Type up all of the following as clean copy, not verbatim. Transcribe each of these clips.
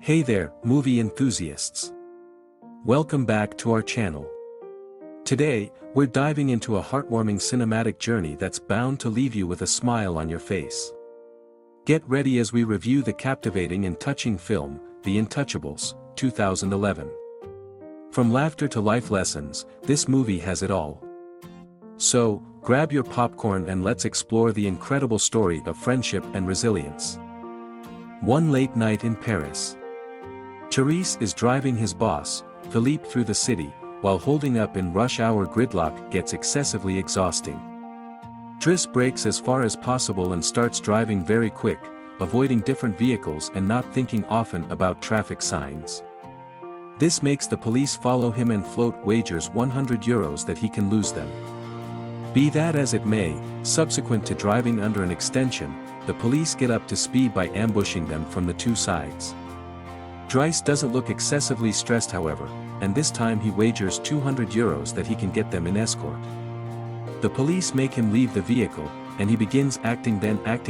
Hey there, movie enthusiasts. Welcome back to our channel. Today, we're diving into a heartwarming cinematic journey that's bound to leave you with a smile on your face. Get ready as we review the captivating and touching film, The Intouchables, 2011. From laughter to life lessons, this movie has it all. So, grab your popcorn and let's explore the incredible story of friendship and resilience. One late night in Paris. Driss is driving his boss, Philippe, through the city, while holding up in rush hour gridlock gets excessively exhausting. Driss brakes as far as possible and starts driving very quick, avoiding different vehicles and not thinking often about traffic signs. This makes the police follow him and float wagers €100 that he can lose them. Be that as it may, subsequent to driving under an extension, the police get up to speed by ambushing them from the two sides. Driss doesn't look excessively stressed however, and this time he wagers €200 that he can get them an escort. The police make him leave the vehicle, and he begins acting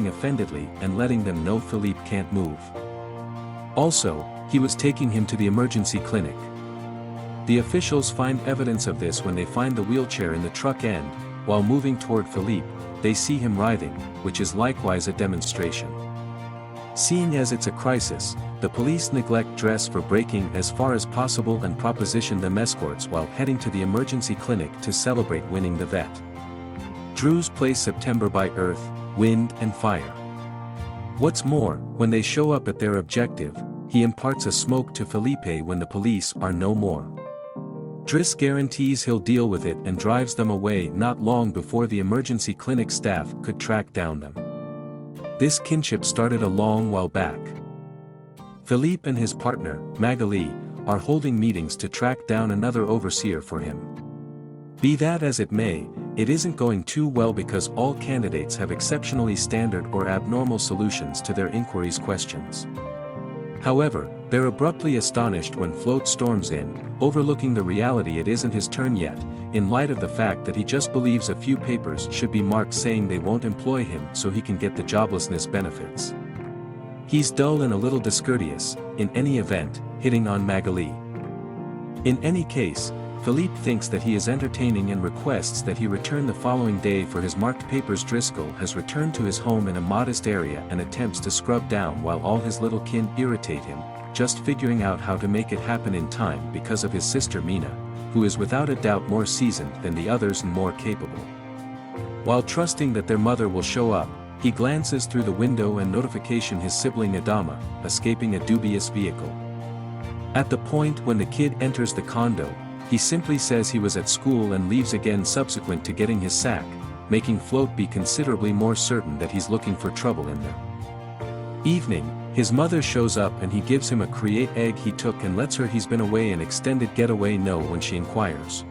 offendedly and letting them know Philippe can't move. Also, he was taking him to the emergency clinic. The officials find evidence of this when they find the wheelchair in the truck and, while moving toward Philippe, they see him writhing, which is likewise a demonstration. Seeing as it's a crisis, the police neglect Driss for braking as far as possible and proposition them escorts while heading to the emergency clinic to celebrate winning the vet. Driss plays September by earth, wind and fire. What's more, when they show up at their objective, he imparts a smoke to Philippe when the police are no more. Driss guarantees he'll deal with it and drives them away not long before the emergency clinic staff could track down them. This kinship started a long while back. Philippe and his partner, Magali, are holding meetings to track down another overseer for him. Be that as it may, it isn't going too well because all candidates have exceptionally standard or abnormal solutions to their inquiries' questions. However, they're abruptly astonished when Float storms in, overlooking the reality it isn't his turn yet, in light of the fact that he just believes a few papers should be marked saying they won't employ him so he can get the joblessness benefits. He's dull and a little discourteous, in any event, hitting on Magali. In any case, Philippe thinks that he is entertaining and requests that he return the following day for his marked papers. Driscoll has returned to his home in a modest area and attempts to scrub down while all his little kin irritate him, just figuring out how to make it happen in time because of his sister Mina, who is without a doubt more seasoned than the others and more capable. While trusting that their mother will show up, he glances through the window and notification his sibling Adama, escaping a dubious vehicle. At the point when the kid enters the condo, he simply says he was at school and leaves again subsequent to getting his sack, making Float be considerably more certain that he's looking for trouble in there. Evening, his mother shows up and he gives him a create egg he took and lets her he's been away an extended getaway know when she inquires.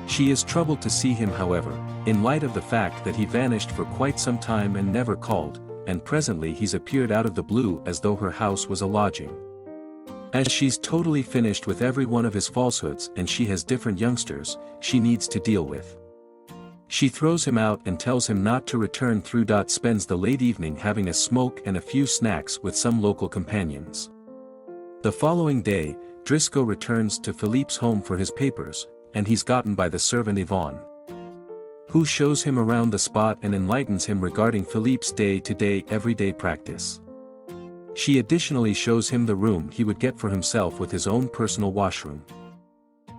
She is troubled to see him however, in light of the fact that he vanished for quite some time and never called, and presently he's appeared out of the blue as though her house was a lodging. As she's totally finished with every one of his falsehoods and she has different youngsters she needs to deal with. She throws him out and tells him not to return through. Spends the late evening having a smoke and a few snacks with some local companions. The following day, Driscoll returns to Philippe's home for his papers, and he's gotten by the servant Yvonne, who shows him around the spot and enlightens him regarding Philippe's day-to-day everyday practice. She additionally shows him the room he would get for himself with his own personal washroom.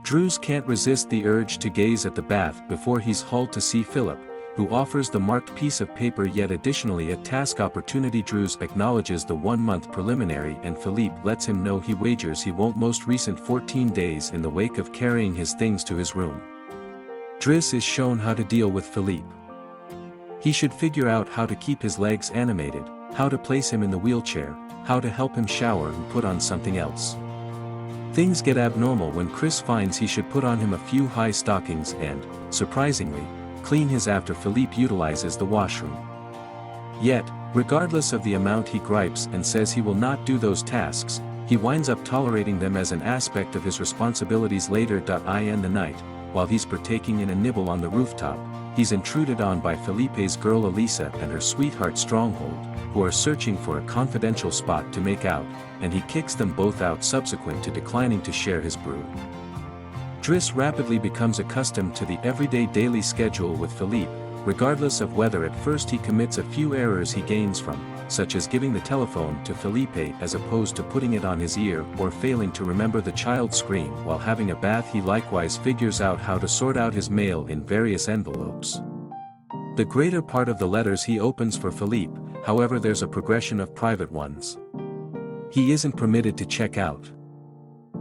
Driss can't resist the urge to gaze at the bath before he's hauled to see Philippe, who offers the marked piece of paper yet additionally a task opportunity. Driss acknowledges the 1-month preliminary and Philippe lets him know he wagers he won't most recent 14 days in the wake of carrying his things to his room. Driss is shown how to deal with Philippe. He should figure out how to keep his legs animated, how to place him in the wheelchair, how to help him shower and put on something else. Things get abnormal when Chris finds he should put on him a few high stockings and, surprisingly, clean his after Philippe utilizes the washroom. Yet, regardless of the amount he gripes and says he will not do those tasks, he winds up tolerating them as an aspect of his responsibilities. Later. In the night, while he's partaking in a nibble on the rooftop, he's intruded on by Philippe's girl Elisa and her sweetheart Stronghold, who are searching for a confidential spot to make out, and he kicks them both out subsequent to declining to share his brew. Driss rapidly becomes accustomed to the everyday daily schedule with Philippe, regardless of whether at first he commits a few errors he gains from, such as giving the telephone to Philippe as opposed to putting it on his ear or failing to remember the child's scream while having a bath. He likewise figures out how to sort out his mail in various envelopes. The greater part of the letters he opens for Philippe, however, there's a progression of private ones he isn't permitted to check out.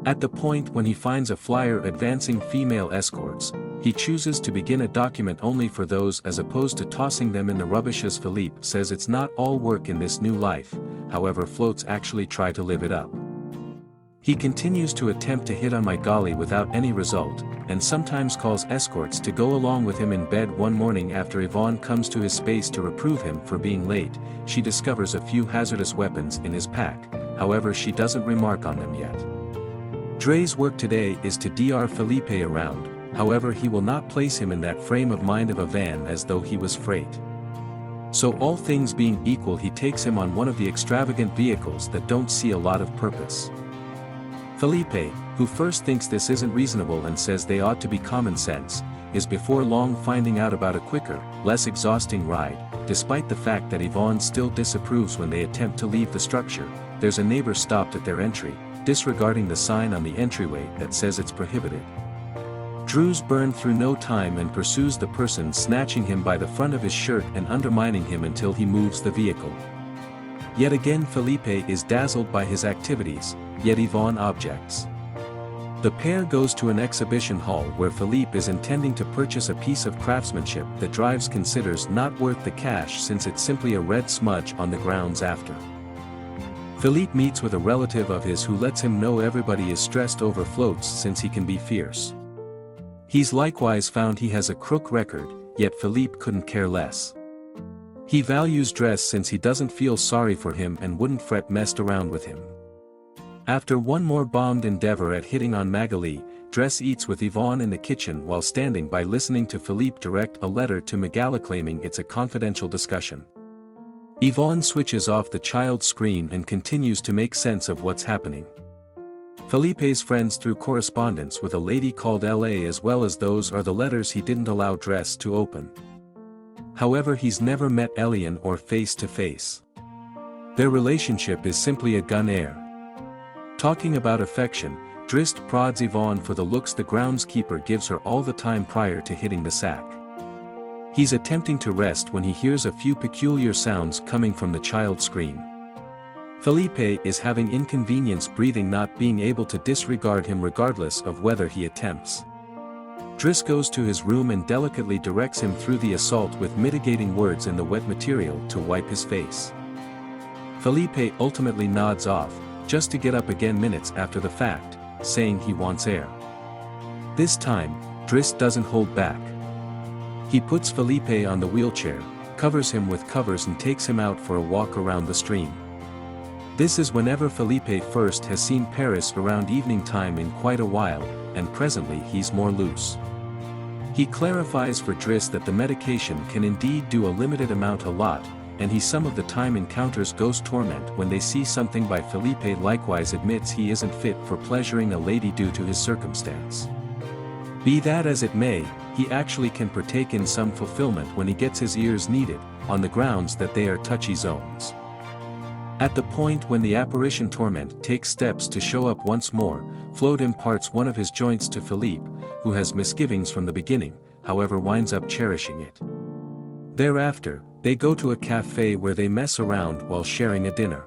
At the point when he finds a flyer advancing female escorts, he chooses to begin a document only for those as opposed to tossing them in the rubbish, as Philippe says it's not all work in this new life, however floats actually try to live it up. He continues to attempt to hit on my golly without any result, and sometimes calls escorts to go along with him in bed. One morning after Yvonne comes to his space to reprove him for being late, she discovers a few hazardous weapons in his pack, however she doesn't remark on them yet. Dre's work today is to dr Philippe around, however he will not place him in that frame of mind of a van as though he was freight. So all things being equal, he takes him on one of the extravagant vehicles that don't see a lot of purpose. Philippe, who first thinks this isn't reasonable and says they ought to be common sense, is before long finding out about a quicker, less exhausting ride. Despite the fact that Yvonne still disapproves when they attempt to leave the structure, there's a neighbor stopped at their entry, disregarding the sign on the entryway that says it's prohibited. Drews burned through no time and pursues the person, snatching him by the front of his shirt and undermining him until he moves the vehicle. Yet again Philippe is dazzled by his activities, yet Yvonne objects. The pair goes to an exhibition hall where Philippe is intending to purchase a piece of craftsmanship that Drives considers not worth the cash since it's simply a red smudge on the grounds after. Philippe meets with a relative of his who lets him know everybody is stressed over floats since he can be fierce. He's likewise found he has a crook record, yet Philippe couldn't care less. He values Driss since he doesn't feel sorry for him and wouldn't fret messed around with him. After one more bombed endeavor at hitting on Magali, Driss eats with Yvonne in the kitchen while standing by listening to Philippe direct a letter to Magali claiming it's a confidential discussion. Yvonne switches off the child's screen and continues to make sense of what's happening. Philippe's friends through correspondence with a lady called LA, as well as those are the letters he didn't allow Driss to open. However, he's never met Elian or face to face. Their relationship is simply a gun air. Talking about affection, Driss prods Yvonne for the looks the groundskeeper gives her all the time prior to hitting the sack. He's attempting to rest when he hears a few peculiar sounds coming from the child's scream. Philippe is having inconvenience breathing, not being able to disregard him regardless of whether he attempts. Driss goes to his room and delicately directs him through the assault with mitigating words in the wet material to wipe his face. Philippe ultimately nods off, just to get up again minutes after the fact, saying he wants air. This time, Driss doesn't hold back. He puts Philippe on the wheelchair, covers him with covers and takes him out for a walk around the stream. This is whenever Philippe first has seen Paris around evening time in quite a while, and presently he's more loose. He clarifies for Driss that the medication can indeed do a limited amount a lot, and he some of the time encounters ghost torment when they see something by Philippe. Likewise admits he isn't fit for pleasuring a lady due to his circumstance. Be that as it may, he actually can partake in some fulfillment when he gets his ears needed, on the grounds that they are touchy zones. At the point when the apparition torment takes steps to show up once more, Float imparts one of his joints to Philippe, who has misgivings from the beginning, however winds up cherishing it. Thereafter, they go to a cafe where they mess around while sharing a dinner.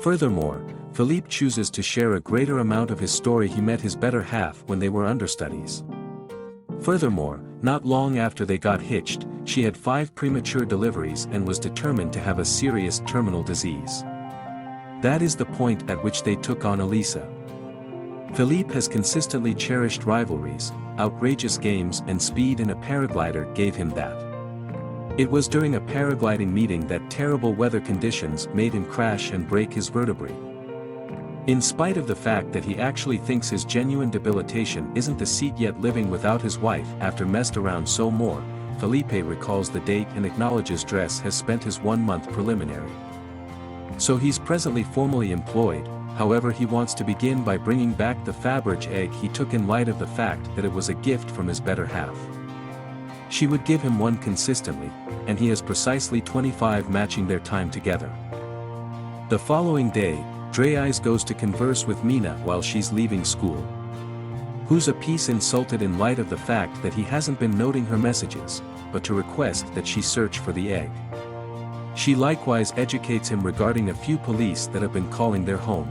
Furthermore, Philippe chooses to share a greater amount of his story. He met his better half when they were understudies. Furthermore, not long after they got hitched, she had 5 premature deliveries and was determined to have a serious terminal disease. That is the point at which they took on Elisa. Philippe has consistently cherished rivalries, outrageous games, and speed in a paraglider gave him that. It was during a paragliding meeting that terrible weather conditions made him crash and break his vertebrae. In spite of the fact that he actually thinks his genuine debilitation isn't the seat yet living without his wife after messed around so more, Felipe recalls the date and acknowledges Driss has spent his 1-month preliminary. So he's presently formally employed, however he wants to begin by bringing back the Faberge egg he took in light of the fact that it was a gift from his better half. She would give him one consistently, and he has precisely 25 matching their time together. The following day, Driss goes to converse with Mina while she's leaving school. Who's a piece insulted in light of the fact that he hasn't been noting her messages, but to request that she search for the egg. She likewise educates him regarding a few police that have been calling their home.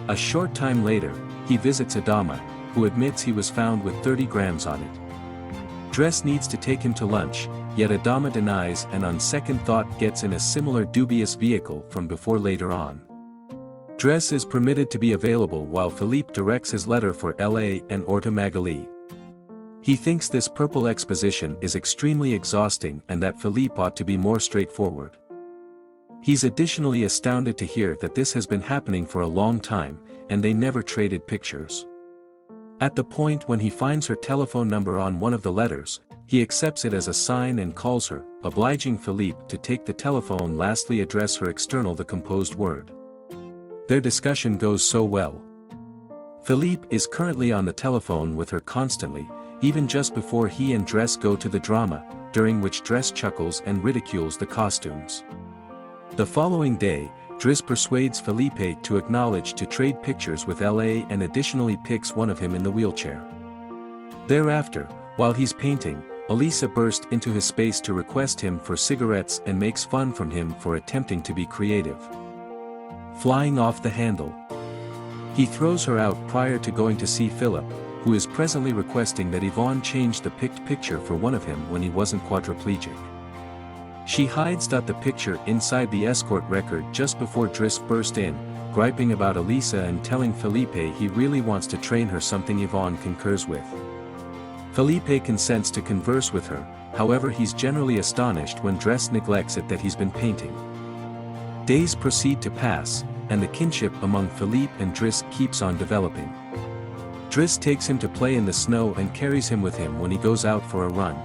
A short time later, he visits Adama, who admits he was found with 30 grams on it. Driss needs to take him to lunch, yet Adama denies and on second thought gets in a similar dubious vehicle from before later on. Driss is permitted to be available while Philippe directs his letter for LA and Orta Magali. He thinks this purple exposition is extremely exhausting and that Philippe ought to be more straightforward. He's additionally astounded to hear that this has been happening for a long time, and they never traded pictures. At the point when he finds her telephone number on one of the letters, he accepts it as a sign and calls her, obliging Philippe to take the telephone lastly address her external the composed word. Their discussion goes so well. Philippe is currently on the telephone with her constantly, even just before he and Driss go to the drama, during which Driss chuckles and ridicules the costumes. The following day, Driss persuades Felipe to acknowledge to trade pictures with LA and additionally picks one of him in the wheelchair. Thereafter, while he's painting, Elisa bursts into his space to request him for cigarettes and makes fun from him for attempting to be creative. Flying off the handle. He throws her out prior to going to see Philippe, who is presently requesting that Yvonne change the picked picture for one of him when he wasn't quadriplegic. She hides the picture inside the escort record just before Driss burst in, griping about Elisa and telling Felipe he really wants to train her, something Yvonne concurs with. Felipe consents to converse with her, however he's generally astonished when Driss neglects it that he's been painting. Days proceed to pass, and the kinship among Philippe and Driss keeps on developing. Driss takes him to play in the snow and carries him with him when he goes out for a run.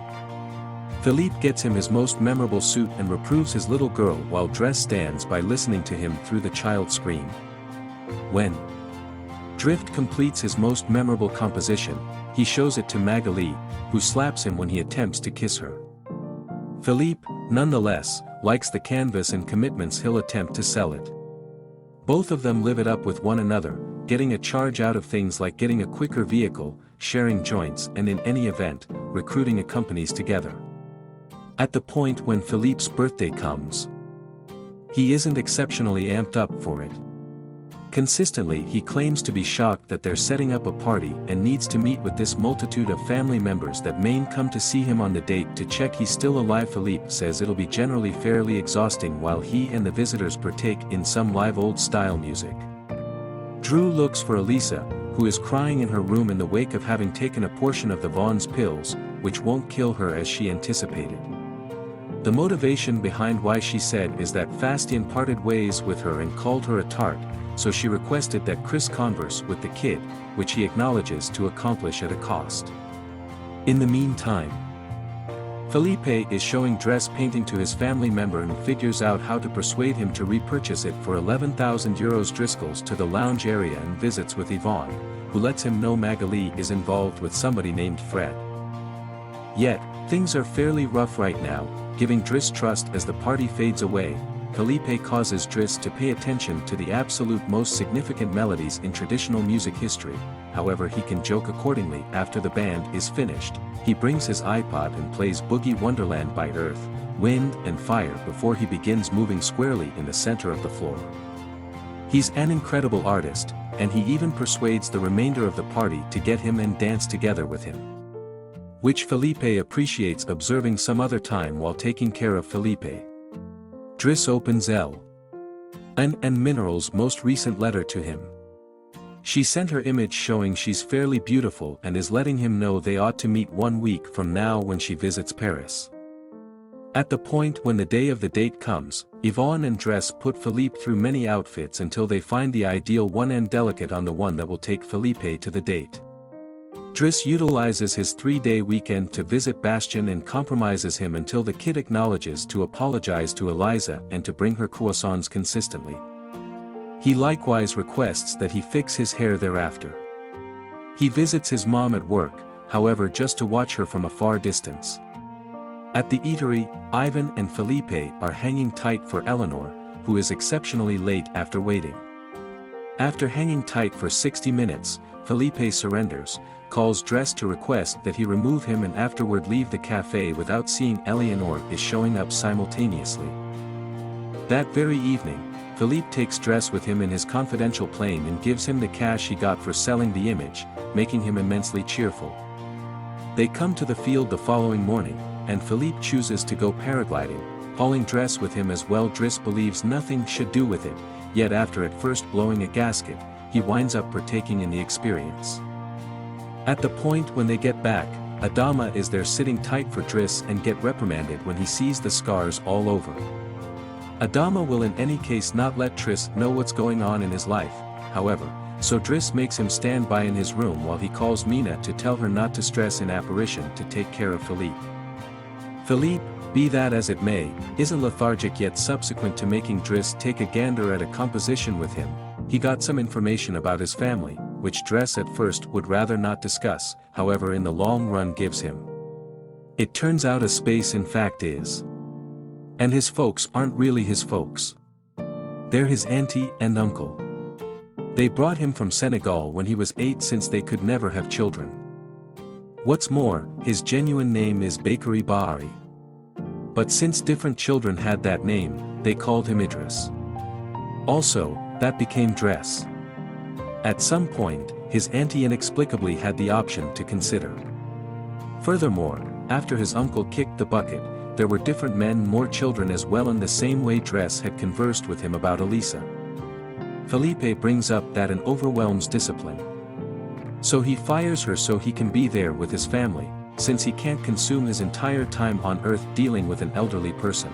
Philippe gets him his most memorable suit and reproves his little girl while Driss stands by listening to him through the child scream. When Drift completes his most memorable composition, he shows it to Magali, who slaps him when he attempts to kiss her. Philippe, nonetheless, likes the canvas and commitments he'll attempt to sell it. Both of them live it up with one another, getting a charge out of things like getting a quicker vehicle, sharing joints, and in any event, recruiting companies together. At the point when Philippe's birthday comes, he isn't exceptionally amped up for it. Consistently he claims to be shocked that they're setting up a party and needs to meet with this multitude of family members that main come to see him on the date to check he's still alive. Philippe says it'll be generally fairly exhausting while he and the visitors partake in some live old style music. Drew looks for Elisa, who is crying in her room in the wake of having taken a portion of the Vaughn's pills, which won't kill her as she anticipated. The motivation behind why she said is that Fastien parted ways with her and called her a tart, so she requested that Chris converse with the kid, which he acknowledges to accomplish at a cost. In the meantime, Felipe is showing Driss painting to his family member and figures out how to persuade him to repurchase it for 11,000 euros. Driss goes to the lounge area and visits with Yvonne, who lets him know Magali is involved with somebody named Fred. Yet, things are fairly rough right now, giving Driss trust as the party fades away. Felipe causes Driss to pay attention to the absolute most significant melodies in traditional music history, however he can joke accordingly. After the band is finished, he brings his iPod and plays Boogie Wonderland by Earth, Wind and Fire before he begins moving squarely in the center of the floor. He's an incredible artist, and he even persuades the remainder of the party to get him and dance together with him, which Felipe appreciates, observing some other time while taking care of Felipe. Driss opens L.N. and Mineral's most recent letter to him. She sent her image showing she's fairly beautiful and is letting him know they ought to meet 1 week from now when she visits Paris. At the point when the day of the date comes, Yvonne and Driss put Philippe through many outfits until they find the ideal one and delicate on the one that will take Felipe to the date. Driss utilizes his 3-day weekend to visit Bastian and compromises him until the kid acknowledges to apologize to Eliza and to bring her croissants consistently. He likewise requests that he fix his hair thereafter. He visits his mom at work, however, just to watch her from a far distance. At the eatery, Ivan and Philippe are hanging tight for Eleanor, who is exceptionally late after waiting. After hanging tight for 60 minutes, Philippe surrenders, calls Driss to request that he remove him and afterward leave the cafe without seeing Eleanor is showing up simultaneously. That very evening, Philippe takes Driss with him in his confidential plane and gives him the cash he got for selling the image, making him immensely cheerful. They come to the field the following morning, and Philippe chooses to go paragliding, hauling Driss with him as well. Driss believes nothing should do with it, yet after at first blowing a gasket, he winds up partaking in the experience. At the point when they get back, Adama is there sitting tight for Driss and get reprimanded when he sees the scars all over. Adama will in any case not let Driss know what's going on in his life, however, so Driss makes him stand by in his room while he calls Mina to tell her not to stress in apparition to take care of Philippe. Philippe, be that as it may, isn't lethargic yet. Subsequent to making Driss take a gander at a composition with him, he got some information about his family, which Driss at first would rather not discuss, however in the long run gives him. It turns out a space in fact is. And his folks aren't really his folks. They're his auntie and uncle. They brought him from Senegal when he was 8 since they could never have children. What's more, his genuine name is Bakary Bahari. But since different children had that name, they called him Idris. Also, that became Driss. At some point, his auntie inexplicably had the option to consider. Furthermore, after his uncle kicked the bucket, there were different men, more children as well, in the same way Driss had conversed with him about Elisa. Philippe brings up that an overwhelms discipline. So he fires her so he can be there with his family, since he can't consume his entire time on Earth dealing with an elderly person.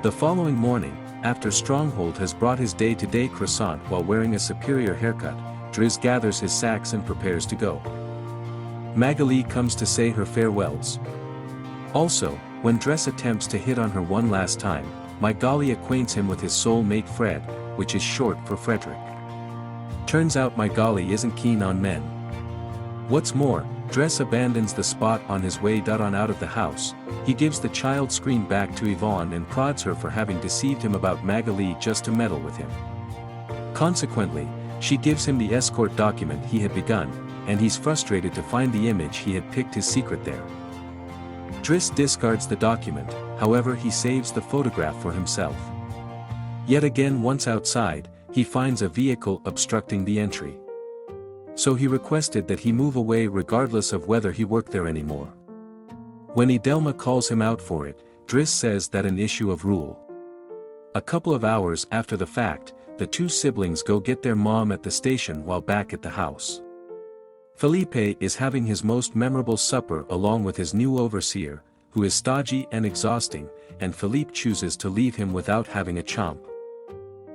The following morning, after Stronghold has brought his day-to-day croissant while wearing a superior haircut, Driss gathers his sacks and prepares to go. Magali comes to say her farewells. Also, when Driss attempts to hit on her one last time, Magali acquaints him with his soul-mate Fred, which is short for Frederick. Turns out Magali isn't keen on men. What's more, Driss abandons the spot on his way on out of the house. He gives the child screen back to Yvonne and prods her for having deceived him about Magali just to meddle with him. Consequently, she gives him the escort document he had begun, and he's frustrated to find the image he had picked his secret there. Driss discards the document, however he saves the photograph for himself. Yet again, once outside, he finds a vehicle obstructing the entry. So he requested that he move away regardless of whether he worked there anymore. When Idelma calls him out for it, Driss says that an issue of rule. A couple of hours after the fact, the two siblings go get their mom at the station while back at the house. Philippe is having his most memorable supper along with his new overseer, who is stodgy and exhausting, and Philippe chooses to leave him without having a chomp.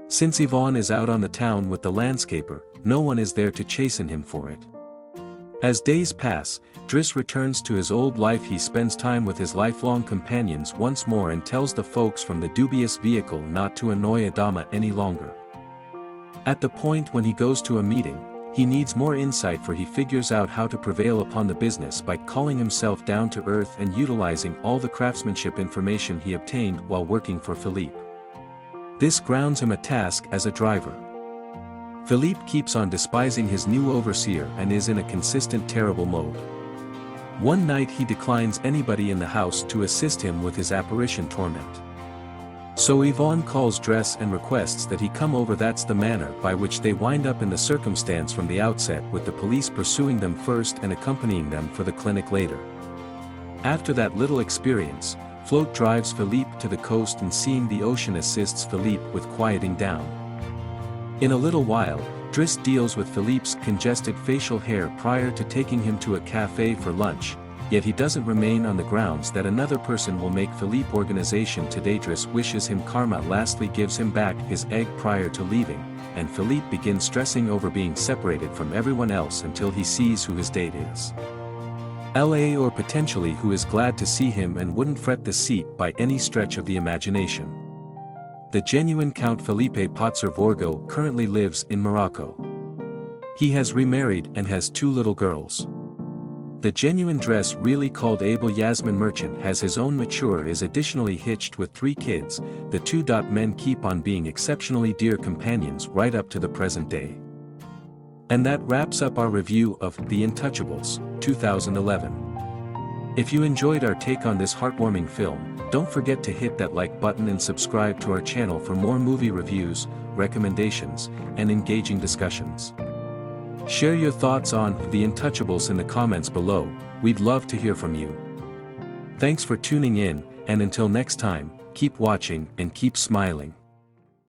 Since Yvonne is out on the town with the landscaper, no one is there to chasten him for it. As days pass, Driss returns to his old life. He spends time with his lifelong companions once more and tells the folks from the dubious vehicle not to annoy Adama any longer. At the point when he goes to a meeting, he needs more insight, for he figures out how to prevail upon the business by calling himself down to earth and utilizing all the craftsmanship information he obtained while working for Philippe. This grounds him a task as a driver. Philippe keeps on despising his new overseer and is in a consistent terrible mode. One night he declines anybody in the house to assist him with his apparition torment. So Yvonne calls Driss and requests that he come over. That's the manner by which they wind up in the circumstance from the outset, with the police pursuing them first and accompanying them for the clinic later. After that little experience, Float drives Philippe to the coast and seeing the ocean assists Philippe with quieting down. In a little while, Driss deals with Philippe's congested facial hair prior to taking him to a cafe for lunch, yet he doesn't remain on the grounds that another person will make Philippe organization today. Driss wishes him karma, lastly gives him back his egg prior to leaving, and Philippe begins stressing over being separated from everyone else until he sees who his date is. LA, or potentially who is glad to see him and wouldn't fret the seat by any stretch of the imagination. The genuine Count Felipe Potser-Vorgo currently lives in Morocco. He has remarried and has 2 little girls. The genuine Driss, really called Abel Yasmin Merchant, has his own mature is additionally hitched with 3 kids. The 2 men keep on being exceptionally dear companions right up to the present day. And that wraps up our review of The Intouchables, 2011. If you enjoyed our take on this heartwarming film, don't forget to hit that like button and subscribe to our channel for more movie reviews, recommendations, and engaging discussions. Share your thoughts on The Intouchables in the comments below, we'd love to hear from you. Thanks for tuning in, and until next time, keep watching and keep smiling.